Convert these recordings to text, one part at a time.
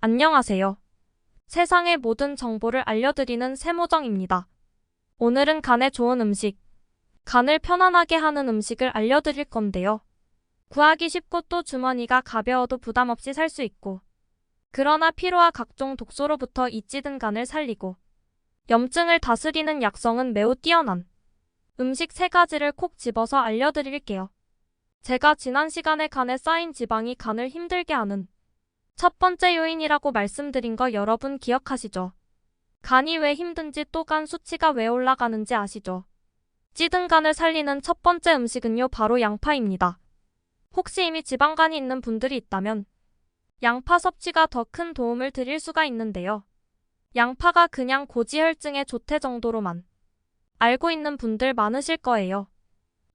안녕하세요. 세상의 모든 정보를 알려드리는 세모정입니다. 오늘은 간에 좋은 음식, 간을 편안하게 하는 음식을 알려드릴 건데요. 구하기 쉽고 또 주머니가 가벼워도 부담 없이 살 수 있고, 그러나 피로와 각종 독소로부터 이 찌든 간을 살리고, 염증을 다스리는 약성은 매우 뛰어난 음식 3가지를 콕 집어서 알려드릴게요. 제가 지난 시간에 간에 쌓인 지방이 간을 힘들게 하는 첫 번째 요인이라고 말씀드린 거 여러분 기억하시죠? 간이 왜 힘든지 또 간 수치가 왜 올라가는지 아시죠? 찌든 간을 살리는 첫 번째 음식은요, 바로 양파입니다. 혹시 이미 지방간이 있는 분들이 있다면 양파 섭취가 더 큰 도움을 드릴 수가 있는데요. 양파가 그냥 고지혈증에 좋대 정도로만 알고 있는 분들 많으실 거예요.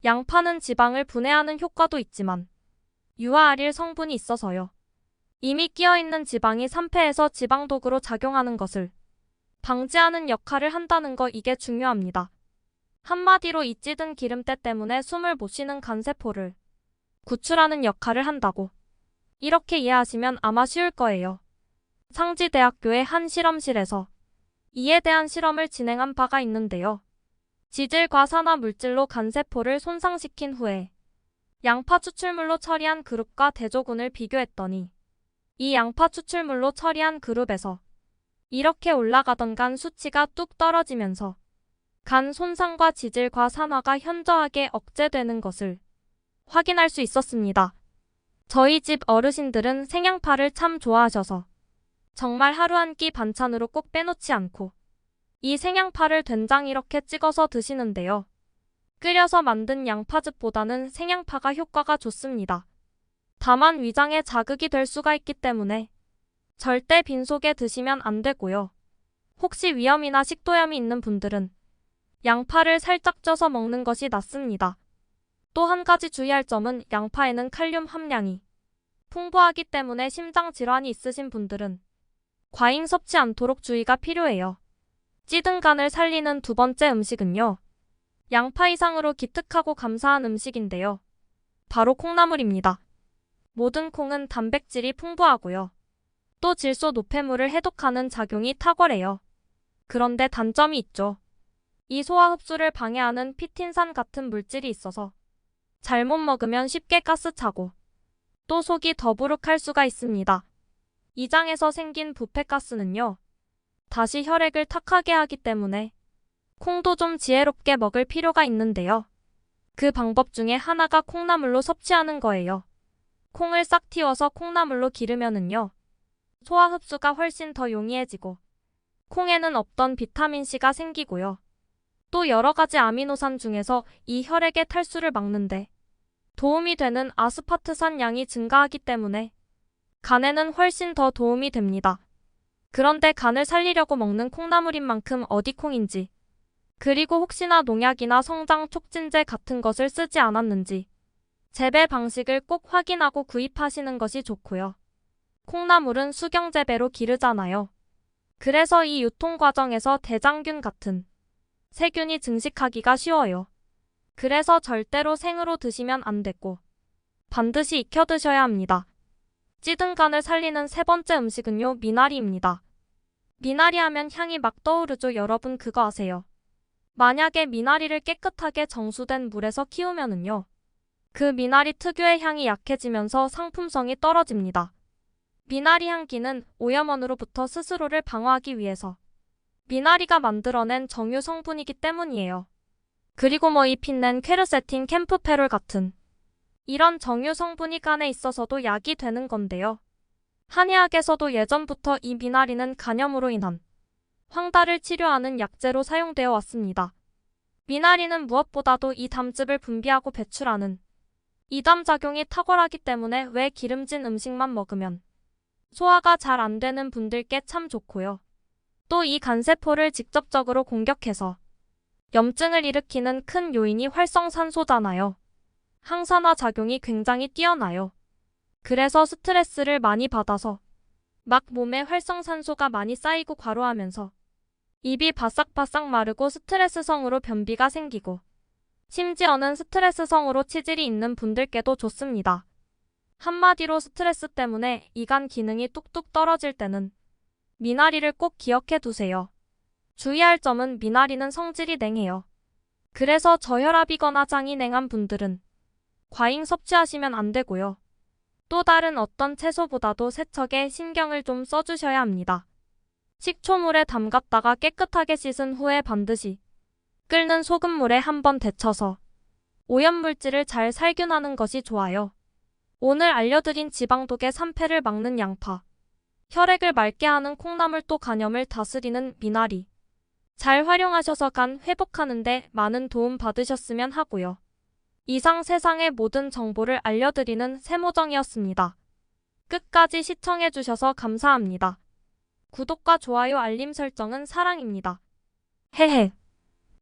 양파는 지방을 분해하는 효과도 있지만 유화알릴 성분이 있어서요. 이미 끼어있는 지방이 산패해서 지방독으로 작용하는 것을 방지하는 역할을 한다는 거, 이게 중요합니다. 한마디로 이 찌든 기름때 때문에 숨을 못 쉬는 간세포를 구출하는 역할을 한다고, 이렇게 이해하시면 아마 쉬울 거예요. 상지대학교의 한 실험실에서 이에 대한 실험을 진행한 바가 있는데요. 지질과산화 물질로 간세포를 손상시킨 후에 양파 추출물로 처리한 그룹과 대조군을 비교했더니 이 양파 추출물로 처리한 그룹에서 이렇게 올라가던 간 수치가 뚝 떨어지면서 간 손상과 지질과산화가 현저하게 억제되는 것을 확인할 수 있었습니다. 저희 집 어르신들은 생양파를 참 좋아하셔서 정말 하루 한 끼 반찬으로 꼭 빼놓지 않고 이 생양파를 된장 이렇게 찍어서 드시는데요. 끓여서 만든 양파즙보다는 생양파가 효과가 좋습니다. 다만 위장에 자극이 될 수가 있기 때문에 절대 빈속에 드시면 안 되고요. 혹시 위염이나 식도염이 있는 분들은 양파를 살짝 쪄서 먹는 것이 낫습니다. 또 한 가지 주의할 점은 양파에는 칼륨 함량이 풍부하기 때문에 심장 질환이 있으신 분들은 과잉 섭취 않도록 주의가 필요해요. 찌든 간을 살리는 두 번째 음식은요, 양파 이상으로 기특하고 감사한 음식인데요. 바로 콩나물입니다. 모든 콩은 단백질이 풍부하고요. 또 질소 노폐물을 해독하는 작용이 탁월해요. 그런데 단점이 있죠. 이 소화 흡수를 방해하는 피틴산 같은 물질이 있어서 잘못 먹으면 쉽게 가스차고 또 속이 더부룩할 수가 있습니다. 이 장에서 생긴 부패가스는요, 다시 혈액을 탁하게 하기 때문에 콩도 좀 지혜롭게 먹을 필요가 있는데요. 그 방법 중에 하나가 콩나물로 섭취하는 거예요. 콩을 싹 틔워서 콩나물로 기르면은요, 소화 흡수가 훨씬 더 용이해지고 콩에는 없던 비타민C가 생기고요. 또 여러가지 아미노산 중에서 이 혈액의 탈수를 막는데 도움이 되는 아스파트산 양이 증가하기 때문에 간에는 훨씬 더 도움이 됩니다. 그런데 간을 살리려고 먹는 콩나물인 만큼 어디 콩인지, 그리고 혹시나 농약이나 성장 촉진제 같은 것을 쓰지 않았는지 재배 방식을 꼭 확인하고 구입하시는 것이 좋고요. 콩나물은 수경재배로 기르잖아요. 그래서 이 유통 과정에서 대장균 같은 세균이 증식하기가 쉬워요. 그래서 절대로 생으로 드시면 안 되고 반드시 익혀 드셔야 합니다. 찌든 간을 살리는 세 번째 음식은요, 미나리입니다. 미나리 하면 향이 막 떠오르죠. 여러분 그거 아세요? 만약에 미나리를 깨끗하게 정수된 물에서 키우면은요, 그 미나리 특유의 향이 약해지면서 상품성이 떨어집니다. 미나리 향기는 오염원으로부터 스스로를 방어하기 위해서 미나리가 만들어낸 정유 성분이기 때문이에요. 그리고 이 빛낸 퀘르세틴, 캠프페롤 같은 이런 정유 성분이 간에 있어서도 약이 되는 건데요. 한의학에서도 예전부터 이 미나리는 간염으로 인한 황달을 치료하는 약재로 사용되어 왔습니다. 미나리는 무엇보다도 이 담즙을 분비하고 배출하는 이담 작용이 탁월하기 때문에 왜 기름진 음식만 먹으면 소화가 잘 안 되는 분들께 참 좋고요. 또 이 간세포를 직접적으로 공격해서 염증을 일으키는 큰 요인이 활성산소잖아요. 항산화 작용이 굉장히 뛰어나요. 그래서 스트레스를 많이 받아서 막 몸에 활성산소가 많이 쌓이고 과로하면서 입이 바싹바싹 마르고 스트레스성으로 변비가 생기고 심지어는 스트레스성으로 치질이 있는 분들께도 좋습니다. 한마디로 스트레스 때문에 이간 기능이 뚝뚝 떨어질 때는 미나리를 꼭 기억해 두세요. 주의할 점은 미나리는 성질이 냉해요. 그래서 저혈압이거나 장이 냉한 분들은 과잉 섭취하시면 안 되고요. 또 다른 어떤 채소보다도 세척에 신경을 좀 써주셔야 합니다. 식초물에 담갔다가 깨끗하게 씻은 후에 반드시 끓는 소금물에 한번 데쳐서 오염물질을 잘 살균하는 것이 좋아요. 오늘 알려드린 지방독의 3패를 막는 양파, 혈액을 맑게 하는 콩나물 또 간염을 다스리는 미나리. 잘 활용하셔서 간 회복하는데 많은 도움 받으셨으면 하고요. 이상 세상의 모든 정보를 알려드리는 세모정이었습니다. 끝까지 시청해주셔서 감사합니다. 구독과 좋아요 알림 설정은 사랑입니다. 헤헤.